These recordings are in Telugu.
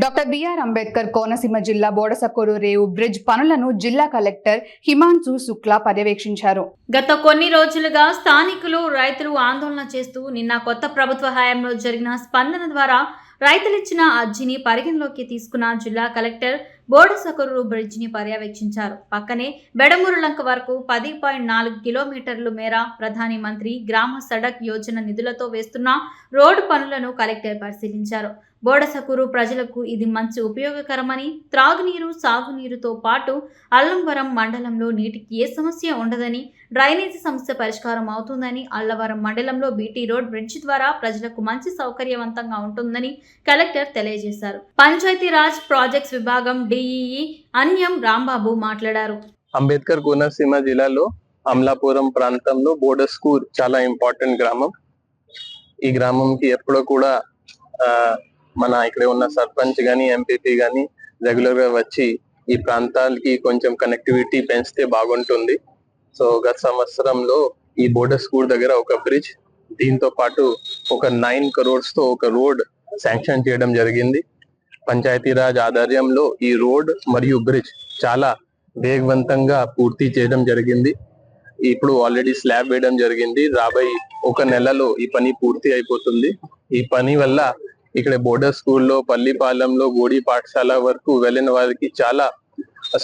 డాక్టర్ బిఆర్ అంబేద్కర్ కోనసీమ జిల్లా బోడసకూరు రేవు బ్రిడ్జ్ పనులను జిల్లా కలెక్టర్ హిమాన్సు శుక్లా పర్యవేక్షించారు. గత కొన్ని రోజులుగా స్థానికులు, రైతులు ఆందోళన చేస్తూ నిన్న కొత్త ప్రభుత్వ హయాంలో జరిగిన స్పందన ద్వారా రైతులిచ్చిన అర్జీని పరిగణలోకి తీసుకున్న జిల్లా కలెక్టర్ బోడసకూరు బ్రిడ్జ్ ని పర్యవేక్షించారు. పక్కనే బెడమూరులంక వరకు 10.4 కిలోమీటర్ల మేర ప్రధాని మంత్రి గ్రామ సడక్ యోజన నిధులతో వేస్తున్న రోడ్డు పనులను కలెక్టర్ పరిశీలించారు. బోడసకూరు ప్రజలకు ఇది మంచి ఉపయోగకరమని, త్రాగునీరు, సాగునీరుతో పాటు అల్లంవరం మండలంలో నీటికి ఏ సమస్య ఉండదని, డ్రైనేజీ సమస్య పరిష్కారం అవుతుందని, అల్లవరం మండలంలో బీటీ రోడ్ బ్రిడ్జ్ ద్వారా ప్రజలకు మంచి సౌకర్యవంతంగా ఉంటుందని కలెక్టర్ తెలియజేశారు. పంచాయతీరాజ్ ప్రాజెక్ట్స్ విభాగం డిఈఈ అన్యం రాంబాబు మాట్లాడారు. అంబేద్కర్ కోనసీమ జిల్లాలో అమలాపురం ప్రాంతంలో బోడస్కూర్ చాలా ఇంపార్టెంట్ గ్రామం. ఈ గ్రామంకి ఎప్పుడో కూడా మన ఇక్కడ ఉన్న సర్పంచ్ గాని, ఎంపీపీ గాని రెగ్యులర్ గా వచ్చి ఈ ప్రాంతాలకి కొంచెం కనెక్టివిటీ పెంచితే బాగుంటుంది. సో గత సంవత్సరంలో ఈ బోడస్కూర్ దగ్గర ఒక బ్రిడ్జ్, దీంతో పాటు ఒక 9 crores తో ఒక రోడ్ శాంక్షన్ చేయడం జరిగింది. పంచాయతీరాజ్ ఆధ్వర్యంలో ఈ రోడ్ మరియు బ్రిడ్జ్ చాలా వేగవంతంగా పూర్తి చేయడం జరిగింది. ఇప్పుడు ఆల్రెడీ స్లాబ్ వేయడం జరిగింది. రాబోయే ఒక నెలలో ఈ పని పూర్తి అయిపోతుంది. ఈ పని వల్ల ఇక్కడ బోర్డర్ స్కూల్లో, పల్లిపాలెంలో, గోడి పాఠశాల వరకు వెళ్ళిన వారికి చాలా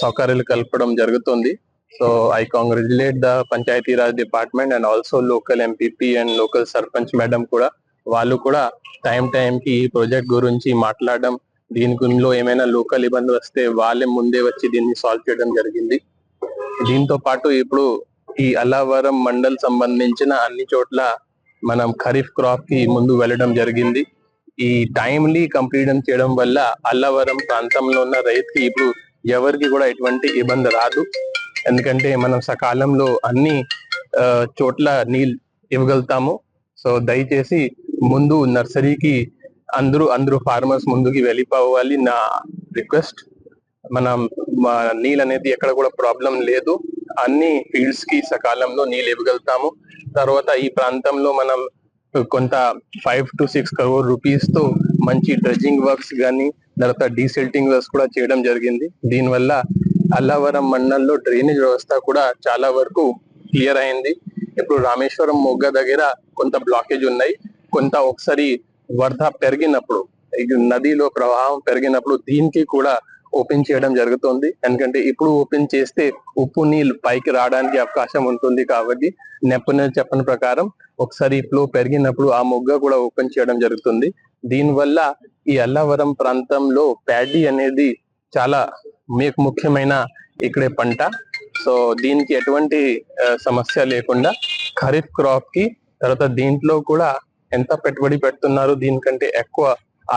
సౌకర్యాలు కల్పడం జరుగుతుంది. So I congratulate the Panchayati Raj department and also local MPP and local sarpanch madam కూడా. వాళ్ళు కూడా టైం కి ఈ ప్రాజెక్ట్ గురించి మాట్లాడడం, దీని గురిలో ఏమైనా లోకల్ ఇబ్బంది వస్తే వాళ్ళే ముందే వచ్చి దీన్ని సాల్వ్ చేయడం జరిగింది. దీంతో పాటు ఇప్పుడు ఈ అల్లవరం మండల్ సంబంధించిన అన్ని చోట్ల మనం ఖరీఫ్ క్రాప్ కి ముందు వెళ్ళడం జరిగింది. ఈ టైమ్లీ కంప్లీట్ చేయడం వల్ల అల్లవరం ప్రాంతంలో ఉన్న రైతుకి ఇప్పుడు ఎవరికి కూడా ఎటువంటి ఇబ్బంది రాదు. ఎందుకంటే మనం సకాలంలో అన్ని చోట్ల నీళ్ళు ఇవ్వగలుగుతాము. సో దయచేసి ముందు నర్సరీకి అందరూ ఫార్మర్స్ ముందుకి వెళ్ళిపోవాలి. నా రిక్వెస్ట్, మనం నీళ్ళు అనేది ఎక్కడ కూడా ప్రాబ్లం లేదు. అన్ని ఫీల్డ్స్ కి సకాలంలో నీళ్ళు ఇవ్వగలుగుతాము. తర్వాత ఈ ప్రాంతంలో మనం కొంత 5 to 6 crore rupees తో మంచి డ్రెడ్జింగ్ వర్క్స్ కానీ, తర్వాత డీసిల్టింగ్ వర్క్స్ కూడా చేయడం జరిగింది. దీనివల్ల అల్లవరం మండలంలో డ్రైనేజ్ వ్యవస్థ కూడా చాలా వరకు క్లియర్ అయింది. ఇప్పుడు రామేశ్వరం మొగ్గ దగ్గర కొంత బ్లాకేజ్ ఉన్నాయి. కొంత ఒకసారి వరద పెరిగినప్పుడు, నదిలో ప్రవాహం పెరిగినప్పుడు దీనికి కూడా ఓపెన్ చేయడం జరుగుతుంది. ఎందుకంటే ఇప్పుడు ఓపెన్ చేస్తే ఉప్పు నీళ్ళు పైకి రావడానికి అవకాశం ఉంటుంది. కాబట్టి నిపుణులు చెప్పిన ప్రకారం ఒకసారి ఫ్లో పెరిగినప్పుడు ఆ మొగ్గ కూడా ఓపెన్ చేయడం జరుగుతుంది. దీనివల్ల ఈ అల్లవరం ప్రాంతంలో ప్యాడీ అనేది చాలా ముఖ్యమైన ఇక్కడే పంట. సో దీనికి ఎటువంటి సమస్య లేకుండా ఖరీఫ్ క్రాప్ కి, తర్వాత దీంట్లో కూడా ఎంత పెట్టుబడి పెడుతున్నారు, దీనికంటే ఎక్కువ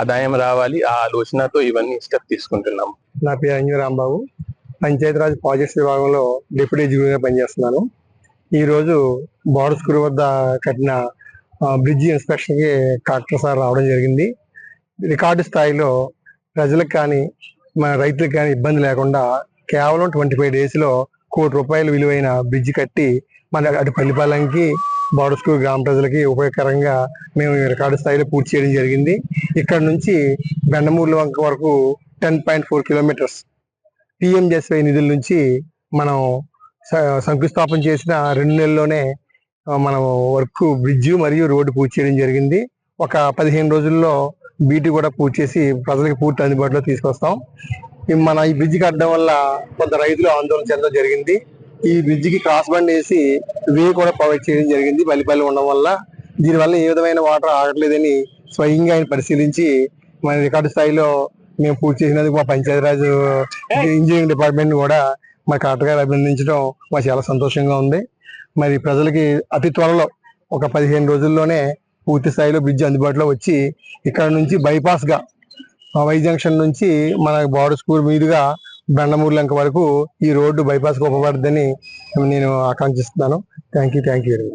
ఆదాయం రావాలి, ఆ ఆలోచనతో ఇవన్నీ స్టెప్ తీసుకుంటున్నాము. నా పేరు అన్యం రాంబాబు. పంచాయతీరాజ్ ప్రాజెక్ట్స్ విభాగంలో డిప్యూటీ ఎగ్జిక్యూటివ్గా పనిచేస్తున్నాను. ఈరోజు బోడస్కూరు వద్ద కట్టిన బ్రిడ్జి ఇన్స్పెక్షన్కి కలెక్టర్ సార్ రావడం జరిగింది. రికార్డు స్థాయిలో ప్రజలకు కానీ, మన రైతులకు కానీ ఇబ్బంది లేకుండా కేవలం 25 daysలో ₹1 కోటి విలువైన బ్రిడ్జి కట్టి మన అటు పల్లిపాలెంకి, బోడస్కూరు గ్రామ ప్రజలకి ఉపయోగకరంగా మేము రికార్డు స్థాయిలో పూర్తి చేయడం జరిగింది. ఇక్కడ నుంచి బెండమూర్ల వంక వరకు 10.4 kilometers PMJSY నిధుల నుంచి మనం శంకుస్థాపన చేసిన 2 నెలల్లోనే మనం వర్క్ బ్రిడ్జ్ మరియు రోడ్డు పూర్తి చేయడం జరిగింది. ఒక 15 రోజుల్లో బీటీ కూడా పూర్తి చేసి ప్రజలకు పూర్తి అందుబాటులో తీసుకొస్తాం. మన ఈ బ్రిడ్జ్ కట్టడం వల్ల కొంత రైతులు ఆందోళన చెందడం జరిగింది. ఈ బ్రిడ్జికి క్రాస్ బండ్ వేసి వే కూడా ప్రొవైడ్ చేయడం జరిగింది. పల్లిపల్లి ఉండడం వల్ల దీనివల్ల ఏ విధమైన వాటర్ ఆగట్లేదని స్వయంగా ఆయన పరిశీలించి మన రికార్డు స్థాయిలో మేము పూర్తి చేసినందుకు మా పంచాయతీరాజ్ ఇంజనీరింగ్ డిపార్ట్మెంట్ కూడా మా కలెక్టర్ గారు అభినందించడం మాకు చాలా సంతోషంగా ఉంది. మరి ప్రజలకి అతి త్వరలో ఒక 15 రోజుల్లోనే పూర్తి స్థాయిలో బ్రిడ్జ్ అందుబాటులో వచ్చి ఇక్కడ నుంచి బైపాస్ గా వై జంక్షన్ నుంచి మన బోడస్కూరు మీదుగా బెండమూర్లంక వరకు ఈ రోడ్డు బైపాస్ గా ఉపయోగపడుతుందని నేను ఆకాంక్షిస్తున్నాను. Thank you very much.